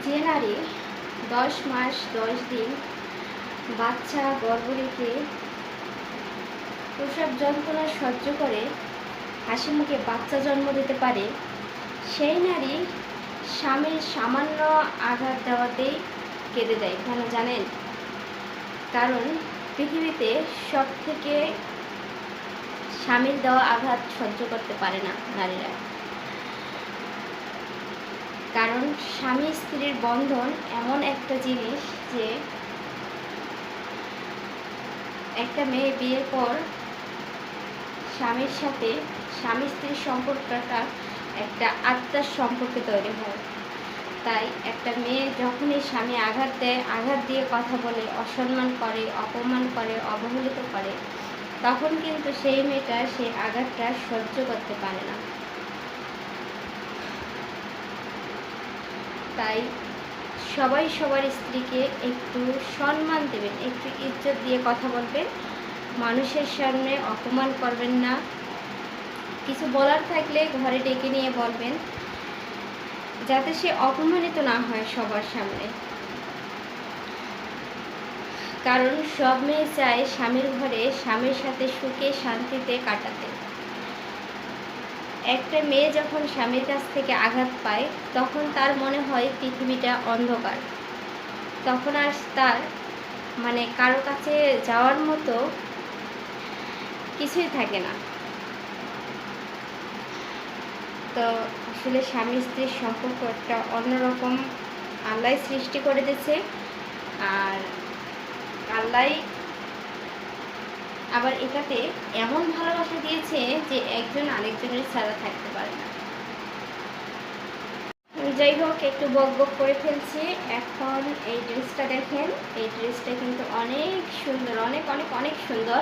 যে নারী 10 মাস 10 দিন বাচ্চা গর্ভ রেখে প্রসব যন্ত্রণা সহ্য করে হাসি মুখে বাচ্চা জন্ম দিতে পারে, সেই নারী স্বামীর সামান্য আঘাত দেওয়াতেই কেঁদে দেয়। কেন জানেন? কারণ পৃথিবীতে সব থেকে স্বামীর দেওয়া আঘাত সহ্য করতে পারে না নারীরা। কারণ স্বামী স্ত্রীর বন্ধন এমন একটা জিনিস যে একটা মেয়ে বিয়ের পর স্বামীর সাথে স্বামী স্ত্রীর সম্পর্কটা একটা আত্মার সম্পর্কে তৈরি হয়। তাই একটা মেয়ে যখনই স্বামী আঘাত দেয়, আঘাত দিয়ে কথা বলে, অসম্মান করে, অপমান করে, অবহেলিত করে, তখন কিন্তু সেই মেয়েটা সেই আঘাতটা সহ্য করতে পারে না। তাই সবাই সবার স্ত্রীকে একটু সম্মান দেবেন, একটু ইজ্জত দিয়ে কথা বলবেন, মানুষের সামনে অপমান করবেন না। কিছু বলার থাকলে ঘরে ডেকে নিয়ে বলবেন, যাতে সে অপমানিত না হয় সবার সামনে। কারণ সব মেয়ে চায় স্বামীর ঘরে স্বামীর সাথে সুখে শান্তিতে কাটাতে। একটা মেয়ে যখন স্বামীর কাছ থেকে আঘাত পায়, তখন তার মনে হয় পৃথিবীটা অন্ধকার। তখন আর তার কারো কাছে যাওয়ার মতো কিছুই থাকে না। তো আসলে স্বামী স্ত্রীর সম্পর্ক একটা অন্যরকম আল্লাহ সৃষ্টি করে দিয়েছে। আর আল্লাহ আবার এটাতে এমন ভালোবাসা দিয়েছে যে একজন আরেকজনের ছাড়া থাকতে পারে না। যাই হোক, একটু বক বক করে ফেলছি। এখন এই ড্রেসটা দেখেন, এই ড্রেসটা কিন্তু অনেক সুন্দর, অনেক অনেক অনেক সুন্দর।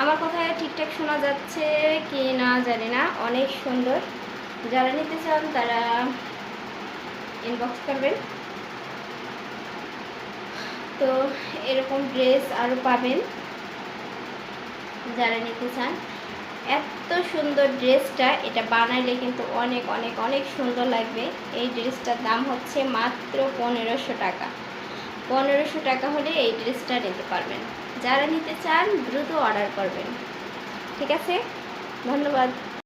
আমার কথা ঠিকঠাক শোনা যাচ্ছে কি না জানি না, অনেক সুন্দর। যারা নিতে চান তারা ইনবক্স করবেন। তো এরকম ড্রেস আরও পাবেন যারা নিতে চান। এত সুন্দর ড্রেসটা, এটা বানাইলে কিন্তু অনেক অনেক অনেক সুন্দর লাগবে। এই ড্রেসটার দাম হচ্ছে মাত্র 1500 টাকা। 1500 টাকা হলে এই ড্রেসটা নিতে পারবেন। যারা নিতে চান দ্রুত অর্ডার করবেন। ঠিক আছে, ধন্যবাদ।